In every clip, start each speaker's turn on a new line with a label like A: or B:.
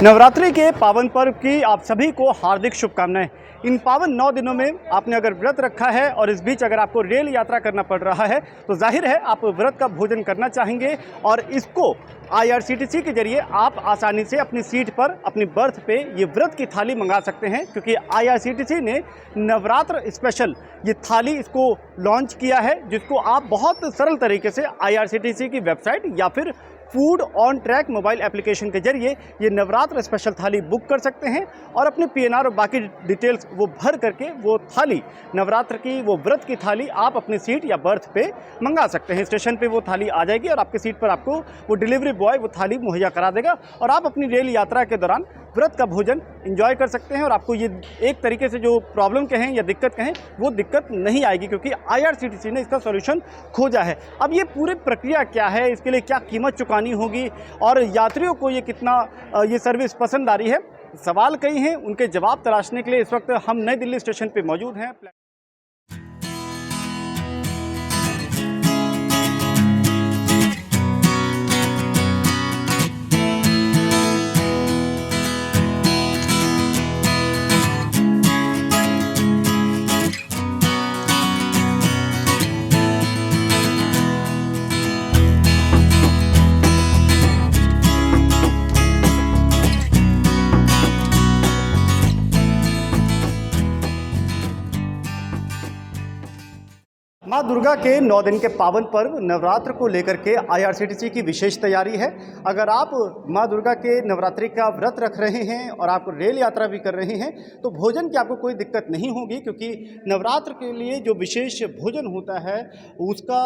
A: नवरात्रि के पावन पर्व की आप सभी को हार्दिक शुभकामनाएं। इन पावन 9 दिनों में आपने अगर व्रत रखा है और इस बीच अगर आपको रेल यात्रा करना पड़ रहा है तो जाहिर है आप व्रत का भोजन करना चाहेंगे और इसको IRCTC के जरिए आप आसानी से अपनी सीट पर अपनी बर्थ पे ये व्रत की थाली मंगा सकते हैं, क्योंकि IRCTC ने नवरात्र स्पेशल ये थाली इसको लॉन्च किया है, जिसको आप बहुत सरल तरीके से IRCTC की वेबसाइट या फिर food on track mobile application के जरिए ये नवरात्र स्पेशल थाली बुक कर सकते हैं और अपने PNR और बाकी डिटेल्स वो भर करके वो थाली नवरात्र की वो व्रत की थाली आप अपनी सीट या बर्थ पे मंगा सकते हैं। स्टेशन पे वो थाली आ जाएगी और आपके सीट पर आपको वो डिलीवरी बॉय वो थाली मुहैया करा देगा और आप अपनी रेल यात्रा के दौरान व्रत का भोजन एंजॉय कर सकते हैं और आपको ये एक तरीके से जो प्रॉब्लम कहें या दिक्कत कहें वो दिक्कत नहीं आएगी, क्योंकि IRCTC ने इसका सॉल्यूशन खोजा है। अब ये पूरी प्रक्रिया क्या है, इसके लिए क्या कीमत चुकानी होगी और यात्रियों को ये कितना ये सर्विस पसंद आ रही है, सवाल कई हैं, उनके जवाब तलाशने के लिए इस वक्त हम नई दिल्ली स्टेशन पर मौजूद हैं। माँ दुर्गा के 9 दिन के पावन पर्व नवरात्र को लेकर के IRCTC की विशेष तैयारी है। अगर आप माँ दुर्गा के नवरात्रि का व्रत रख रहे हैं और आप रेल यात्रा भी कर रहे हैं तो भोजन की आपको कोई दिक्कत नहीं होगी, क्योंकि नवरात्र के लिए जो विशेष भोजन होता है उसका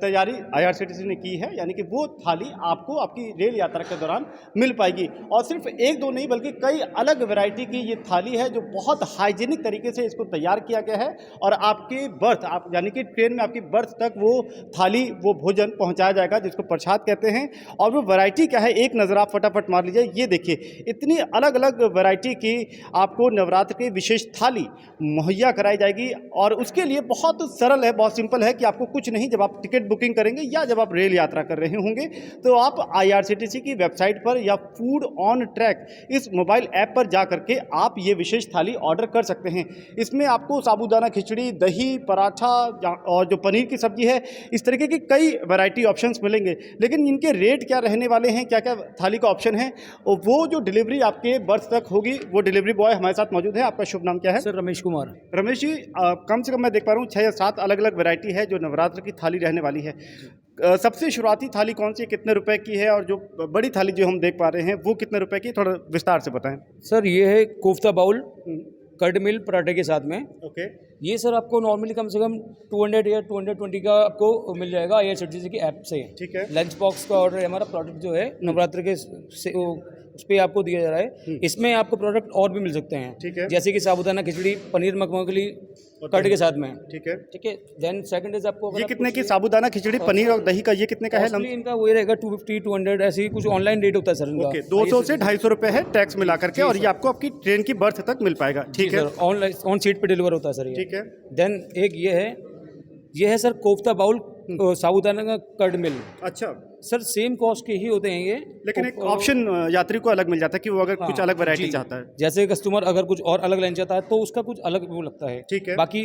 A: तैयारी IRCTC ने की है, यानी कि वो थाली आपको आपकी रेल यात्रा के दौरान मिल पाएगी। और सिर्फ एक दो नहीं बल्कि कई अलग वैरायटी की ये थाली है जो बहुत हाइजीनिक तरीके से इसको तैयार किया गया है और आपकी बर्थ आप यानी कि ट्रेन में आपकी बर्थ तक वो थाली वो भोजन पहुंचाया जाएगा, जिसको प्रसाद कहते हैं। और वो वैरायटी क्या है, एक नज़र आप फटाफट मार लीजिए, ये देखिए इतनी अलग अलग वैरायटी की आपको नवरात्र की विशेष थाली मुहैया कराई जाएगी। और उसके लिए बहुत सरल है, बहुत सिंपल है कि आपको कुछ नहीं, जब आप टिकट बुकिंग करेंगे या जब आप रेल यात्रा कर रहे होंगे तो आप IRCTC की वेबसाइट पर या फूड ऑन ट्रैक इस मोबाइल ऐप पर जा करके आप ये विशेष थाली ऑर्डर कर सकते हैं। इसमें आपको साबूदाना खिचड़ी, दही, पराठा और जो पनीर की सब्जी है, इस तरीके की कई वैरायटी ऑप्शंस मिलेंगे। लेकिन इनके रेट क्या रहने वाले हैं, क्या क्या थाली का ऑप्शन है, और वो जो डिलीवरी आपके बर्थ तक होगी, वो डिलीवरी बॉय हमारे साथ मौजूद है। आपका शुभ नाम क्या है?
B: सर रमेश कुमार।
A: रमेश जी, कम से कम मैं देख पा रहा हूँ 6 या 7 अलग अलग वैरायटी है जो नवरात्र की थाली रहने वाली है। सबसे शुरुआती थाली कौन सी, कितने रुपए की है, और जो बड़ी थाली जो हम देख पा रहे हैं वो कितने रुपए की, थोड़ा विस्तार से बताएं।
B: सर ये है कोफ्ता बाउल कर्ड मिल पराठे के साथ में।
A: ओके।
B: ये सर आपको नॉर्मली कम से कम 200 या 220 का आपको मिल जाएगा IRCTC की ऐप से।
A: ठीक है।
B: लंच बॉक्स का ऑर्डर है हमारा, प्रोडक्ट जो है नवरात्र के से उस पर आपको दिया जा रहा है। इसमें आपको प्रोडक्ट और भी मिल सकते हैं।
A: ठीक है।
B: जैसे कि साबूदाना खिचड़ी, पनीर मखमली कर्ड के साथ में।
A: ठीक है।
B: ठीक है। देन सेकंड इज आपको
A: ये कितने की साबूदाना खिचड़ी, पनीर और दही का ये कितने का है?
B: इनका वही रहेगा 250 200 ऐसे ही कुछ ऑनलाइन रेट होता है सर इनका।
A: ओके, 200 से 250 रुपए है टैक्स मिला करके, और ये आपको आपकी ट्रेन की बर्थ तक मिल पाएगा। ठीक है।
B: ऑनलाइन ऑन सीट पे डिलीवर होता है सर ये।
A: ठीक है।
B: देन एक ये है सर कोफ्ता बाउल साबूदाना का कर्ड मिल।
A: अच्छा
B: सर सेम कॉस्ट के ही होते हैं ये,
A: लेकिन एक ऑप्शन यात्री को अलग मिल जाता है कि वो अगर कुछ अलग वैरायटी चाहता है।
B: जैसे कस्टमर अगर कुछ और अलग लेना चाहता है तो उसका कुछ अलग वो लगता है।
A: ठीक है।
B: बाकी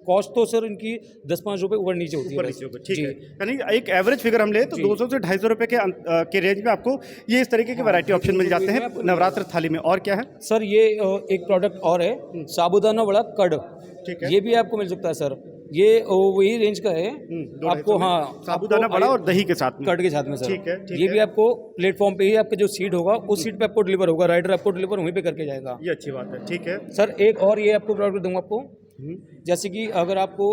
B: कॉस्ट तो सर इनकी 10-5 रुपए ऊपर नीचे होती है।
A: ठीक है। यानी एक एवरेज फिगर हम ले तो 200 से 250 रुपए के रेंज में आपको ये इस तरीके के वैरायटी ऑप्शन मिल जाते हैं नवरात्र थाली में। और क्या है
B: सर? ये एक प्रोडक्ट और है साबूदाना वड़ा कर्ड।
A: ठीक है।
B: ये भी आपको मिल सकता है सर, ये वही रेंज का है आपको। हाँ,
A: साबूदाना वड़ा और दही के साथ में,
B: कर्ड के साथ में सर।
A: ठीक है।
B: ये भी आपको प्लेटफॉर्म पे ही आपका जो सीट होगा उस सीट पे आपको डिलीवर होगा, राइडर आपको डिलीवर वहीं पे करके जाएगा।
A: ये अच्छी बात है। ठीक है
B: सर। एक और ये आपको प्रोडक्ट दूंगा आपको, जैसे कि अगर आपको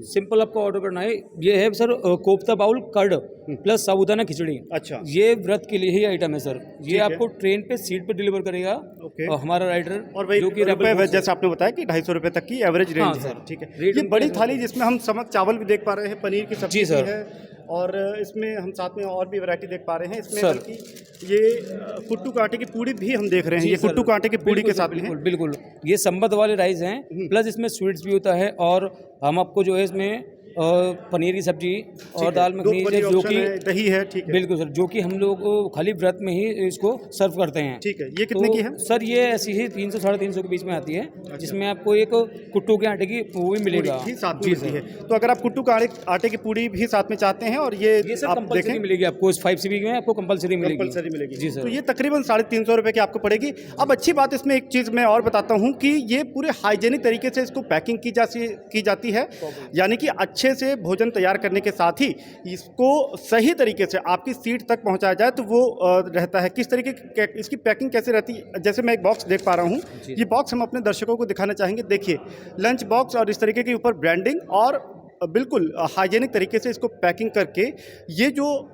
B: सिंपल आपको ऑर्डर करना है, ये है sir kofta bowl curd plus sabudana khichdi.
A: अच्छा।
B: ये व्रत के लिए ही आइटम है सर। ये आपको ट्रेन पे सीट पे डिलीवर करेगा।
A: ओके।
B: और हमारा राइडर
A: और वही
B: जो कि
A: रुपए जैसे आपने बताया कि 250 रुपए तक की एवरेज रेंज है। ठीक है। ये बड़ी थाली जिसमें हम समक चावल भी देख पा रहे हैं, पनीर की सब्जी भी है, और इसमें हम साथ में और भी वैरायटी देख पा रहे हैं। इसमें बल्कि ये कुट्टू के आटे की पूड़ी भी हम देख रहे हैं। ये कुट्टू के आटे की पूड़ी के साथ में
B: बिल्कुल ये संबत वाले राइस हैं, प्लस इसमें स्वीट्स भी होता है। और हम आपको जो है इसमें पनीर की सब्जी और दाल
A: दो
B: मखनी
A: पनीर
B: जो
A: ऑप्शन
B: कि
A: है, दही है, ठीक है।
B: बिल्कुल सर, जो कि हम लोग खाली व्रत में ही इसको सर्व करते हैं।
A: ठीक है, ये कितने
B: तो
A: की है?
B: सर ये ऐसी ही 300 साढ़े 300 के बीच में आती है, जिसमें आपको एक कुट्टू के आटे की वो भी मिलेगा
A: पूड़ी भी साथ में
B: जी
A: मिलती
B: सर।
A: है। तो अगर आप कुट्टू का आटे की पूड़ी भी साथ में चाहते हैं और ये
B: ये सर
A: आप
B: कंपलसरी
A: देखें
B: मिलेगी आपको, इस 5 CB में आपको कंपलसरी मिलेगी जी
A: तो
B: सर।
A: ये तकरीबन 350 रुपये की आपको पड़ेगी। अब अच्छी बात इसमें एक चीज़ मैं और बताता हूँ कि ये पूरे हाइजेनिक तरीके से इसको पैकिंग की जाती है, यानी कि अच्छे से भोजन तैयार करने के साथ ही इसको सही तरीके से आपकी सीट तक पहुँचाया जाए तो वो रहता है। किस तरीके की इसकी पैकिंग कैसे रहती है, जैसे मैं एक बॉक्स देख पा रहा हूँ, ये बॉक्स हम अपने दर्शकों को दिखाना चाहेंगे। देखिए लंच बॉक्स और इस तरीके के ऊपर ब्रांडिंग और बिल्कुल हाइजेनिक तरीके से इसको पैकिंग करके ये जो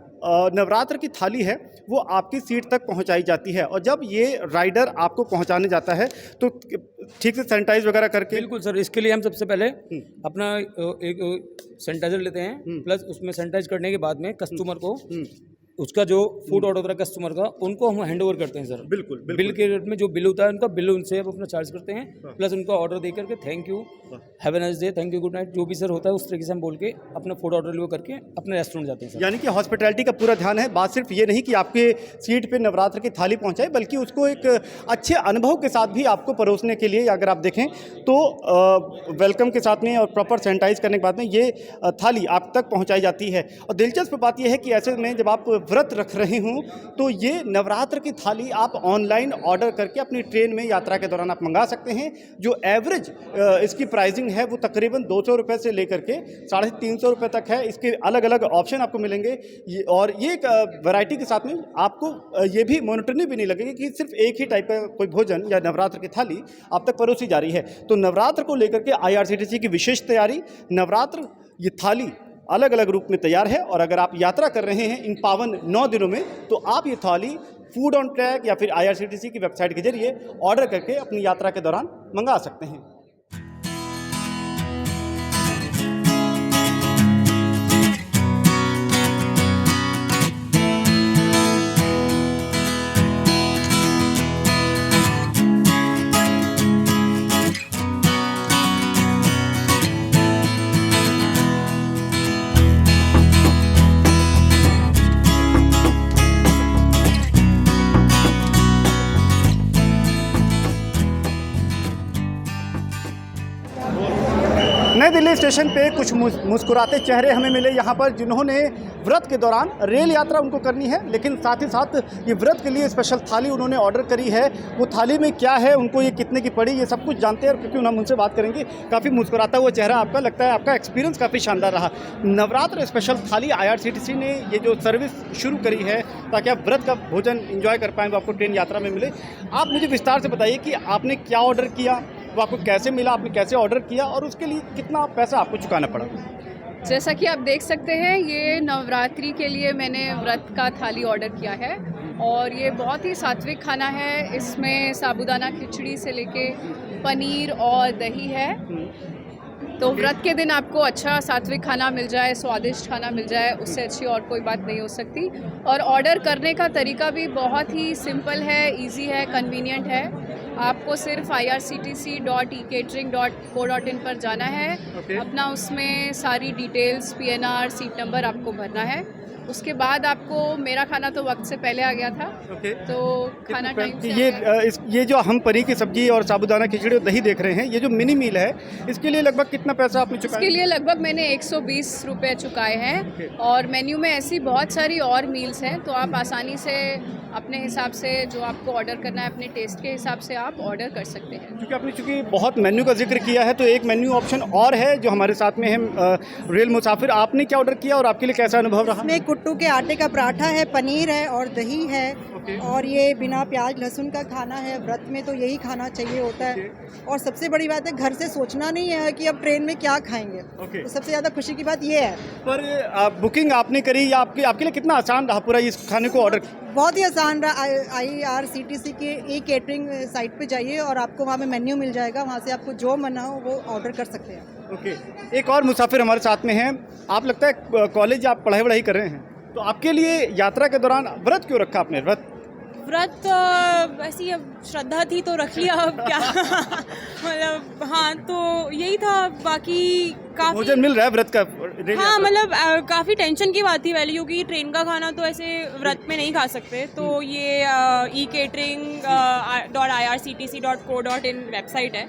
A: नवरात्र की थाली है वो आपकी सीट तक पहुंचाई जाती है। और जब ये राइडर आपको पहुंचाने जाता है तो ठीक से सैनिटाइज वगैरह करके।
B: बिल्कुल सर, इसके लिए हम सबसे पहले अपना एक सैनिटाइजर लेते हैं, प्लस उसमें सैनिटाइज करने के बाद में कस्टमर को उसका जो फूड ऑर्डर होता है कस्टमर का, उनको हम हैंड ओवर करते हैं सर।
A: बिल्कुल
B: बिल के रेट में जो बिल होता है उनका बिल उनसे हम अपना चार्ज करते हैं, प्लस उनका ऑर्डर दे करके thank you, have a nice day, thank you, good night, जो भी सर होता है उस तरीके से हम बोल के अपना फूड ऑर्डर ले करके अपने रेस्टोरेंट जाते हैं सर।
A: यानी कि हॉस्पिटैलिटी का पूरा ध्यान है। बात सिर्फ ये नहीं कि आपके सीट पे नवरात्र की थाली पहुंचाए, बल्कि उसको एक अच्छे अनुभव के साथ भी आपको परोसने के लिए अगर आप देखें तो वेलकम के साथ में और प्रॉपर सैनिटाइज करने के बाद में ये थाली आप तक पहुंचाई जाती है। और दिलचस्प बात यह है कि ऐसे में जब आप व्रत रख रहे हों तो ये नवरात्र की थाली आप ऑनलाइन ऑर्डर करके अपनी ट्रेन में यात्रा के दौरान आप मंगा सकते हैं। जो एवरेज इसकी प्राइसिंग है वो तकरीबन 200 रुपये से लेकर के 350 रुपये तक है। इसके अलग अलग ऑप्शन आपको मिलेंगे और ये एक वैरायटी के साथ में आपको ये भी मोनोटनी भी नहीं लगेगी कि सिर्फ एक ही टाइप का कोई भोजन या नवरात्र की थाली आप तक परोसी जा रही है। तो नवरात्र को लेकर के IRCTC की विशेष तैयारी, नवरात्र ये थाली अलग अलग रूप में तैयार है। और अगर आप यात्रा कर रहे हैं इन पावन 9 दिनों में तो आप ये थाली फूड ऑन ट्रैक या फिर IRCTC की वेबसाइट के जरिए ऑर्डर करके अपनी यात्रा के दौरान मंगा सकते हैं। नई दिल्ली स्टेशन पे कुछ मुस्कुराते चेहरे हमें मिले यहाँ पर, जिन्होंने व्रत के दौरान रेल यात्रा उनको करनी है, लेकिन साथ ही साथ ये व्रत के लिए स्पेशल थाली उन्होंने ऑर्डर करी है। वो थाली में क्या है, उनको ये कितने की पड़ी, ये सब कुछ जानते हैं। और क्योंकि हम उनसे बात करेंगे, काफ़ी मुस्कुराता हुआ चेहरा आपका, लगता है आपका एक्सपीरियंस काफ़ी शानदार रहा। नवरात्र स्पेशल थाली IRCTC ने ये जो सर्विस शुरू करी है ताकि आप व्रत का भोजन इंजॉय कर पाएँ, वो आपको ट्रेन यात्रा में मिले। आप मुझे विस्तार से बताइए कि आपने क्या ऑर्डर किया, वो आपको कैसे मिला, आपने कैसे ऑर्डर किया और उसके लिए कितना पैसा आपको चुकाना पड़ा।
C: जैसा कि आप देख सकते हैं, ये नवरात्रि के लिए मैंने व्रत का थाली ऑर्डर किया है और ये बहुत ही सात्विक खाना है। इसमें साबूदाना खिचड़ी से लेके पनीर और दही है। तो व्रत के दिन आपको अच्छा सात्विक खाना मिल जाए, स्वादिष्ट खाना मिल जाए, उससे अच्छी और कोई बात नहीं हो सकती। और ऑर्डर करने का तरीका भी बहुत ही सिंपल है, इजी है, कन्वीनियंट है। आपको सिर्फ irctc.ecatering.co.in पर जाना है। अपना उसमें सारी डिटेल्स, PNR, सीट नंबर आपको भरना है। उसके बाद आपको, मेरा खाना तो वक्त से पहले आ गया था, तो खाना टाइम से
A: ये जो हम पनीर की सब्जी और साबूदाना खिचड़ी और दही देख रहे हैं, ये जो मिनी मील है, इसके लिए लगभग कितना पैसा आपने चुकाया?
C: इसके लिए लगभग मैंने 120 रुपये चुकाए हैं। और मेन्यू में ऐसी बहुत सारी और मील्स हैं, तो आप आसानी से अपने हिसाब से जो आपको ऑर्डर करना है, अपने टेस्ट के हिसाब से आप ऑर्डर कर सकते हैं।
A: क्योंकि आपने चूँकि बहुत मेन्यू का जिक्र किया है, तो एक मेन्यू ऑप्शन और है जो हमारे साथ में है रेल मुसाफिर। आपने क्या ऑर्डर किया और आपके लिए कैसा अनुभव रहा?
D: इसमें कुट्टू के आटे का पराठा है, पनीर है और दही है। और ये बिना प्याज लहसुन का खाना है। व्रत में तो यही खाना चाहिए होता है। और सबसे बड़ी बात है, घर से सोचना नहीं है कि अब ट्रेन में क्या खाएंगे। तो सबसे ज़्यादा खुशी की बात ये है।
A: पर बुकिंग आपने करी या आपके लिए कितना आसान रहा पूरा इस खाने को ऑर्डर?
D: बहुत ही आसान रहा। IRCTC के E-Catering साइट पे जाइए और आपको वहाँ पे मेन्यू मिल जाएगा। वहाँ से आपको जो मना हो वो ऑर्डर कर सकते हैं।
A: ओके, एक और मुसाफिर हमारे साथ में हैं। आप लगता है कॉलेज आप पढ़ाई कर रहे हैं, तो आपके लिए यात्रा के दौरान व्रत क्यों रखा आपने?
E: व्रत ऐसी अब श्रद्धा थी तो रख लिया, अब क्या मतलब। हाँ, तो यही था। बाकी काफ़ी
A: भोजन मिल रहा है व्रत का?
E: हाँ मतलब काफ़ी टेंशन की बात थी पहले, क्योंकि ट्रेन का खाना तो ऐसे व्रत में नहीं खा सकते। तो ये ecatering.irctc.co.in वेबसाइट है।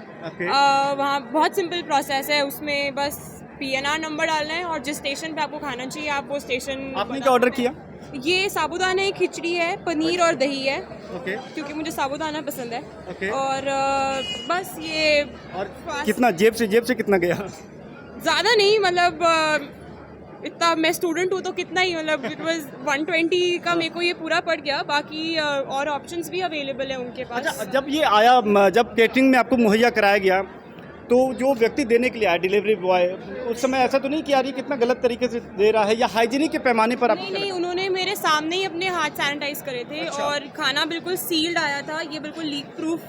E: वहाँ बहुत सिंपल प्रोसेस है, उसमें बस PNR नंबर डालना है और जिस स्टेशन पे आपको खाना चाहिए आप वो स्टेशन।
A: आपने क्या ऑर्डर किया?
E: ये साबूदाना खिचड़ी है, पनीर और दही है।
A: ओके।
E: क्योंकि मुझे साबूदाना पसंद है।
A: ओके।
E: और बस ये
A: और कितना जेब से कितना गया?
E: ज़्यादा नहीं, मतलब इतना, मैं स्टूडेंट हूँ तो कितना ही, मतलब इट वाज 120 का मेरे को ये पूरा पड़ गया। बाकी और ऑप्शंस भी अवेलेबल है उनके पास।
A: अच्छा, जब ये आया, जब केटरिंग में आपको मुहैया कराया गया, तो जो व्यक्ति देने के लिए आया, डिलीवरी बॉय, उस समय ऐसा तो नहीं कि यार ये कितना गलत तरीके से दे रहा है, या हाइजीनिक के पैमाने पर आपको?
E: नहीं, उन्होंने मेरे सामने ही अपने हाथ सैनिटाइज करे थे।
A: अच्छा।
E: और खाना बिल्कुल सील्ड आया था, ये बिल्कुल लीक प्रूफ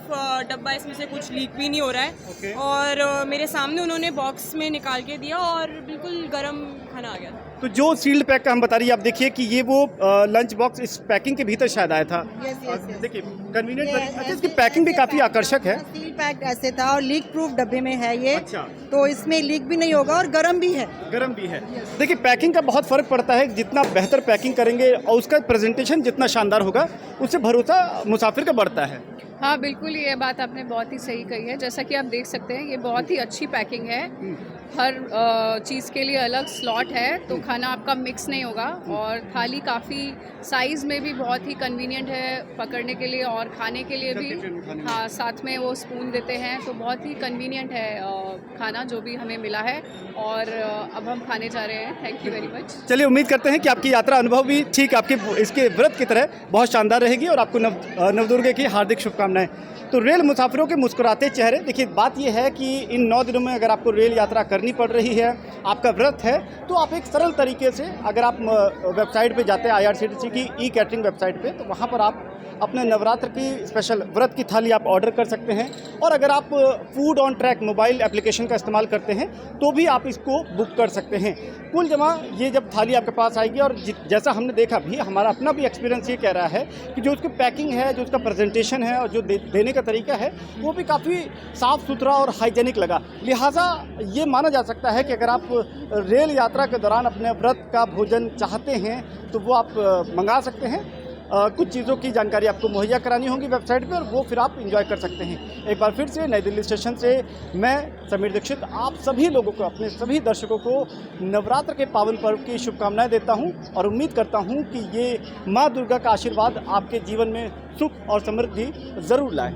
E: डब्बा, इसमें से कुछ लीक भी नहीं हो रहा है।
A: ओके।
E: और मेरे सामने उन्होंने बॉक्स में निकाल के दिया और बिल्कुल गर्म खाना आ गया था।
A: तो जो सील्ड पैक का हम बता रही है, आप देखिए कि ये वो लंच बॉक्स इस पैकिंग के भीतर शायद आया था।
D: Yes, yes, yes.
A: देखिए कन्वीनियंट।
D: ये
A: अच्छा,
D: ऐसे-
A: इसकी पैकिंग भी
D: ऐसे
A: काफ़ी
D: पैक-
A: आकर्षक है।
D: सील पैक ऐसे था और लीक प्रूफ डब्बे में है ये।
A: अच्छा।
D: तो इसमें लीक भी नहीं होगा और गर्म भी है।
A: गर्म भी है। देखिए पैकिंग का बहुत फ़र्क पड़ता है, जितना बेहतर पैकिंग करेंगे और उसका प्रेजेंटेशन जितना शानदार होगा, उससे भरोसा मुसाफिर का बढ़ता है।
C: हाँ बिल्कुल, ये बात आपने बहुत ही सही कही है। जैसा कि आप देख सकते हैं ये बहुत ही अच्छी पैकिंग है। हर चीज़ के लिए अलग स्लॉट है, तो खाना आपका मिक्स नहीं होगा। और थाली काफ़ी साइज़ में भी बहुत ही कन्वीनियंट है पकड़ने के लिए और खाने के लिए भी। हाँ, साथ में वो स्पून देते हैं, तो बहुत ही कन्वीनियंट है खाना जो भी हमें मिला है। और अब हम खाने जा रहे हैं। Thank you very much.
A: चलिए, उम्मीद करते हैं कि आपकी यात्रा अनुभव भी ठीक आपके इसके व्रत की तरह बहुत शानदार रहेगी और आपको नवदुर्गे की हार्दिक शुभकामनाएं। तो रेल मुसाफिरों के मुस्कुराते चेहरे। देखिए बात यह है कि इन 9 दिनों में अगर आपको रेल यात्रा करनी पड़ रही है, आपका व्रत है, तो आप एक सरल तरीके से अगर आप वेबसाइट पे जाते हैं IRCTC की ई-कैटरिंग वेबसाइट पे, तो वहाँ पर आप अपने नवरात्र की स्पेशल व्रत की थाली आप ऑर्डर कर सकते हैं। और अगर आप food on track mobile application का इस्तेमाल करते हैं तो भी आप इसको बुक कर सकते हैं। कुल जमा ये जब थाली आपके पास आएगी, और जैसा हमने देखा भी, हमारा अपना भी एक्सपीरियंस ये कह रहा है कि जो उसकी पैकिंग है, जो उसका प्रेजेंटेशन है और जो देने का तरीका है, वो भी काफ़ी साफ़ सुथरा और हाइजेनिक लगा। लिहाजा ये माना जा सकता है कि अगर आप रेल यात्रा के दौरान अपने व्रत का भोजन चाहते हैं तो वो आप मंगा सकते हैं। कुछ चीज़ों की जानकारी आपको मुहैया करानी होगी वेबसाइट पे, और वो फिर आप एंजॉय कर सकते हैं। एक बार फिर से नई दिल्ली स्टेशन से मैं समीर दीक्षित आप सभी लोगों को, अपने सभी दर्शकों को नवरात्र के पावन पर्व की शुभकामनाएं देता हूं और उम्मीद करता हूं कि ये माँ दुर्गा का आशीर्वाद आपके जीवन में सुख और समृद्धि ज़रूर लाए।